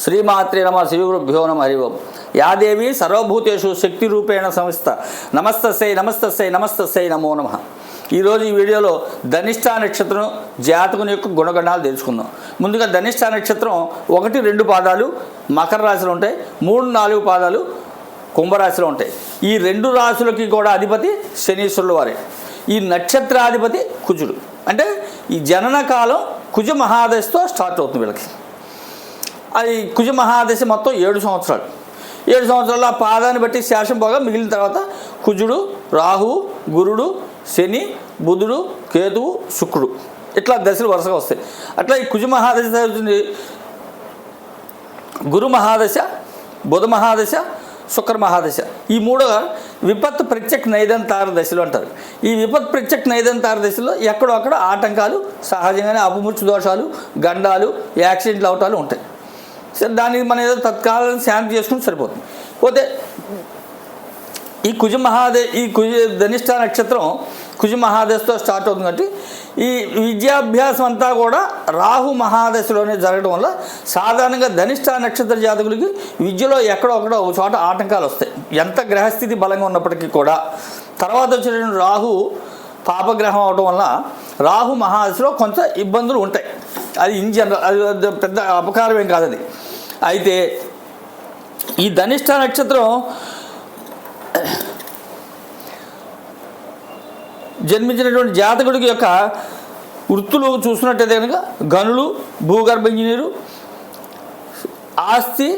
శ్రీమాత్రే నమ శ్రీగురుభ్యో నమ హరి ఓం. యాదేవి సర్వభూతేషు శక్తి రూపేణ సంస్థ నమస్తస్యై నమస్తస్యై నమస్తస్యై నమో నమ. ఈరోజు ఈ వీడియోలో ధనిష్ఠా నక్షత్రం జాతకుని యొక్క గుణగణాలు తెలుసుకుందాం. ముందుగా ధనిష్ఠా నక్షత్రం 1-2 పాదాలు మకర రాశిలో ఉంటాయి, 3-4 పాదాలు కుంభరాశిలో ఉంటాయి. ఈ 2 రాశులకి కూడా అధిపతి శనీశ్వరుల వారే. ఈ నక్షత్రాధిపతి కుజుడు. అంటే ఈ జనన కాలం కుజ మహాదశతో స్టార్ట్ అవుతుంది వీళ్ళకి. అది కుజ మహాదశ మొత్తం 7 సంవత్సరాలు. 7 సంవత్సరాలు ఆ పాదాన్ని బట్టి శేషం పోగా మిగిలిన తర్వాత కుజుడు, రాహువు, గురుడు, శని, బుధుడు, కేతువు, శుక్రుడు ఇట్లా దశలు వరుసగా వస్తాయి. అట్లా ఈ కుజ మహాదశ అవుతుంది, గురు మహాదశ, బుధ మహాదశ, శుక్ర మహాదశ. ఈ 3 విపత్తు ప్రత్యక్ష నైదంతార దశలు అంటారు. ఈ విపత్తు ప్రత్యక్ష నైదంతార దశలో ఎక్కడో అక్కడ ఆటంకాలు, సహజంగానే అపమృత్యు దోషాలు, గండాలు, యాక్సిడెంట్లు అవటాలు ఉంటాయి. సరే, దానికి మనం ఏదో తత్కాలం శాంతి చేసుకుని సరిపోతుంది. పోతే ఈ కుజ ధనిష్ఠా నక్షత్రం కుజ మహాదశతో స్టార్ట్ అవుతుంది. కాబట్టి ఈ విద్యాభ్యాసం అంతా కూడా రాహు మహాదశలోనే జరగడం వల్ల సాధారణంగా ధనిష్ఠా నక్షత్ర జాతకులకి విద్యలో ఎక్కడో ఒకడో ఒక చోట ఆటంకాలు వస్తాయి. ఎంత గ్రహస్థితి బలంగా ఉన్నప్పటికీ కూడా తర్వాత వచ్చినటువంటి రాహు పాపగ్రహం అవడం వల్ల రాహు మహాదశలో కొంత ఇబ్బందులు ఉంటాయి. అది ఇన్ జనరల్, అది పెద్ద అపకారం ఏం కాదు అది. అయితే ఈ ధనిష్ఠా నక్షత్రం జన్మించినటువంటి జాతకుడికి యొక్క వృత్తులు చూసినట్టయితే కనుక గనులు, భూగర్భ ఇంజనీరు, ఆస్తి,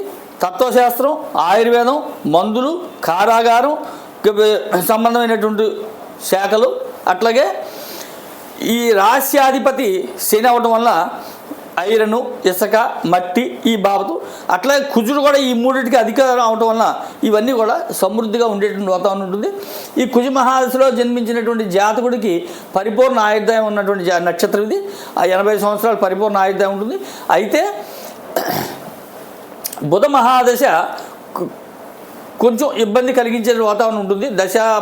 తత్వశాస్త్రం, ఆయుర్వేదం, మందులు, కారాగారం సంబంధమైనటువంటి శాఖలు. అట్లాగే ఈ రాశ్యాధిపతి శని అవడం వల్ల ఐరను, ఇసుక, మట్టి ఈ బాబతు. అట్లాగే కుజుడు కూడా ఈ 3టికి అధికారం అవడం వల్ల ఇవన్నీ కూడా సమృద్ధిగా ఉండేటువంటి వాతావరణం ఉంటుంది. ఈ కుజ మహాదశలో జన్మించినటువంటి జాతకుడికి పరిపూర్ణ ఆయుర్దాయం ఉన్నటువంటి నక్షత్రం ఇది. ఆ 80 సంవత్సరాలు పరిపూర్ణ ఆయుర్దాయం ఉంటుంది. అయితే బుధ మహాదశ కొంచెం ఇబ్బంది కలిగించే వాతావరణం ఉంటుంది.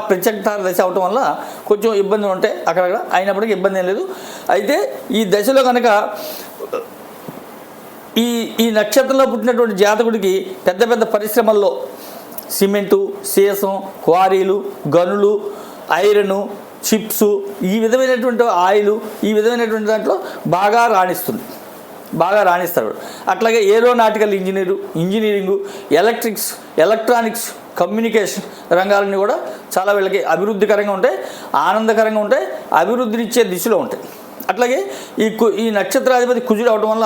ప్రత్యక్ష దశ అవటం వల్ల కొంచెం ఇబ్బందులు ఉంటాయి అక్కడక్కడ, అయినప్పటికీ ఇబ్బంది ఏం లేదు. అయితే ఈ దశలో కనుక ఈ నక్షత్రంలో పుట్టినటువంటి జాతకుడికి పెద్ద పెద్ద పరిశ్రమల్లో సిమెంటు, సీసం, క్వారీలు, గనులు, ఐరను, చిప్సు, ఈ విధమైనటువంటి ఆయిల్, ఈ విధమైనటువంటి దాంట్లో బాగా రాణిస్తాడు. అట్లాగే ఏరోనాటికల్ ఇంజనీరింగు, ఎలక్ట్రానిక్స్, కమ్యూనికేషన్ రంగాలన్నీ కూడా చాలా వీళ్ళకి అభివృద్ధికరంగా ఉంటాయి, ఆనందకరంగా ఉంటాయి, అభివృద్ధినిచ్చే దిశలో ఉంటాయి. అట్లాగే ఈ నక్షత్రాధిపతి కుజుడు అవడం వల్ల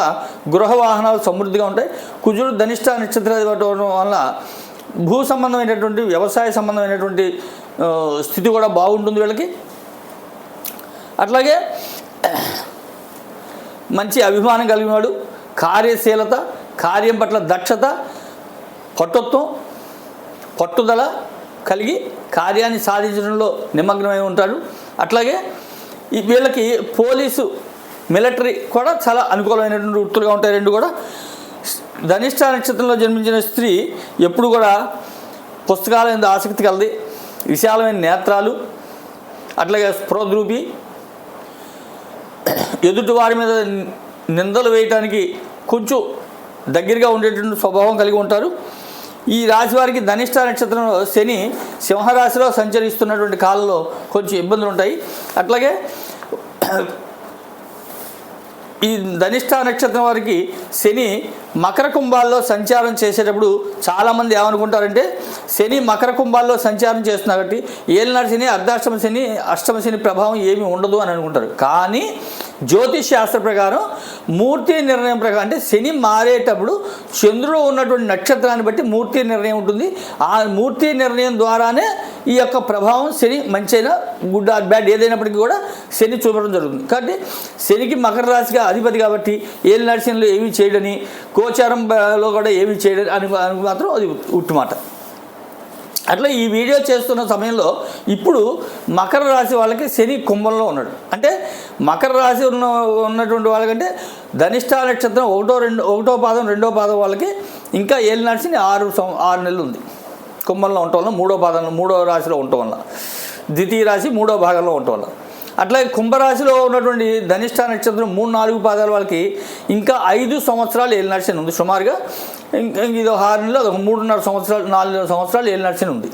గృహ వాహనాలు సమృద్ధిగా ఉంటాయి. కుజుడు ధనిష్ఠా నక్షత్రాధిపతి అవడం వల్ల భూ సంబంధమైనటువంటి, వ్యవసాయ సంబంధమైనటువంటి స్థితి కూడా బాగుంటుంది వీళ్ళకి. అట్లాగే మంచి అభిమానం కలిగినవాడు, కార్యశీలత, కార్యం పట్ల దక్షత, పట్టుదల కలిగి కార్యాన్ని సాధించడంలో నిమగ్నమై ఉంటాడు. అట్లాగే వీళ్ళకి పోలీసు, మిలిటరీ కూడా చాలా అనుకూలమైనటువంటి వృత్తులుగా ఉంటాయి. 2 కూడా ధనిష్ఠా నక్షత్రంలో జన్మించిన స్త్రీ ఎప్పుడు కూడా పుస్తకాల మీద ఆసక్తి కలది, విశాలమైన నేత్రాలు, అట్లాగే స్పృహద్రూపి, ఎదుటి వారి మీద నిందలు వేయటానికి కొంచెం దగ్గరగా ఉండేటువంటి స్వభావం కలిగి ఉంటారు. ఈ రాశి వారికి ధనిష్ఠా నక్షత్రంలో శని సింహరాశిలో సంచరిస్తున్నటువంటి కాలంలో కొంచెం ఇబ్బందులు ఉంటాయి. అట్లాగే ఈ ధనిష్ఠా నక్షత్రం వారికి శని మకర కుంభాల్లో సంచారం చేసేటప్పుడు చాలామంది ఏమనుకుంటారంటే శని మకర కుంభాల్లో సంచారం చేస్తున్నారు కాబట్టి ఏలినాటి శని, అర్ధాష్టమ శని, అష్టమ శని ప్రభావం ఏమీ ఉండదు అని అనుకుంటారు. కానీ జ్యోతిష్ శాస్త్ర ప్రకారం మూర్తి నిర్ణయం ప్రకారం, అంటే శని మారేటప్పుడు చంద్రుడు ఉన్నటువంటి నక్షత్రాన్ని బట్టి మూర్తి నిర్ణయం ఉంటుంది. ఆ మూర్తి నిర్ణయం ద్వారానే ఈ యొక్క ప్రభావం శని మంచైనా గుడ్ ఆర్ బ్యాడ్ ఏదైనప్పటికీ కూడా శని చూపడం జరుగుతుంది. కాబట్టి శనికి మకర రాశిగా అధిపతి కాబట్టి ఏలినాటి శనిలో ఏమీ చేయడని, గోచారంలో కూడా ఏమీ చేయడని అని మాత్రం అది ఉట్టుమాట. అట్లా ఈ వీడియో చేస్తున్న సమయంలో ఇప్పుడు మకర రాశి వాళ్ళకి శని కుంభంలో ఉన్నాడు. అంటే మకర రాశి ఉన్నటువంటి వాళ్ళకంటే ధనిష్ఠా నక్షత్రం 1వ పాదం 2వ పాదం వాళ్ళకి ఇంకా ఏలినాటి శని 6 నెలలు ఉంది. కుంభంలో ఉండటం వల్ల 3వ రాశిలో ఉండటం వల్ల, ద్వితీయ రాశి 3వ భాగంలో ఉండటం వల్ల. అట్లాగే కుంభరాశిలో ఉన్నటువంటి ధనిష్ట నక్షత్రం 3-4 పాదాల వాళ్ళకి ఇంకా 5 సంవత్సరాలు ఏలినాటి శని ఉంది. సుమారుగా ఇంకా ఇది 6 నెలలు, అదొక 3.5 సంవత్సరాలు, 4 సంవత్సరాలు ఏలినాటి శని ఉంది.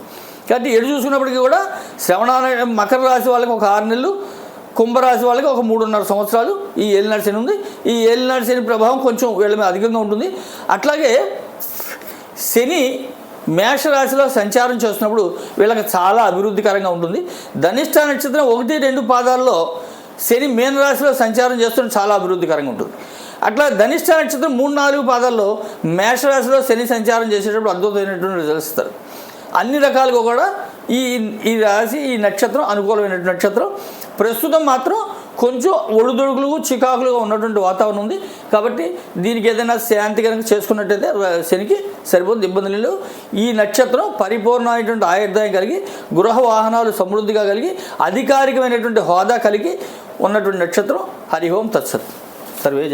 కాబట్టి ఎటు చూసుకున్నప్పటికీ కూడా శ్రవణ మకర రాశి వాళ్ళకి ఒక 6 నెలలు, కుంభరాశి వాళ్ళకి ఒక 3.5 సంవత్సరాలు ఈ ఏలినాటి శని ఉంది. ఈ ఏలినాటి శని ప్రభావం కొంచెం వీళ్ళ మీద అధికంగా ఉంటుంది. అట్లాగే శని మేషరాశిలో సంచారం చేస్తున్నప్పుడు వీళ్ళకి చాలా అభివృద్ధికరంగా ఉంటుంది. ధనిష్ట నక్షత్రం 1-2 పాదాల్లో శని మీనరాశిలో సంచారం చేస్తుంటే చాలా అభివృద్ధికరంగా ఉంటుంది. అట్లా ధనిష్ట నక్షత్రం 3-4 పాదాల్లో మేషరాశిలో శని సంచారం చేసేటప్పుడు అద్భుతమైనటువంటి రిజల్ట్స్ ఇస్తారు. అన్ని రకాలుగా కూడా ఈ రాశి, ఈ నక్షత్రం అనుకూలమైనటువంటి నక్షత్రం. ప్రస్తుతం మాత్రం కొంచెం ఒడిదుడుకులు, చికాకులుగా ఉన్నటువంటి వాతావరణం ఉంది. కాబట్టి దీనికి ఏదైనా శాంతి కనుక చేసుకున్నట్టయితే శనికి సరిపోతుంది, ఇబ్బందులు లేవు. ఈ నక్షత్రం పరిపూర్ణమైనటువంటి ఆయుర్దాయం కలిగి, గృహ వాహనాలు సమృద్ధిగా కలిగి, అధికారికమైనటువంటి హోదా కలిగి ఉన్నటువంటి నక్షత్రం. హరి ఓం తత్సత్. సర్వే జన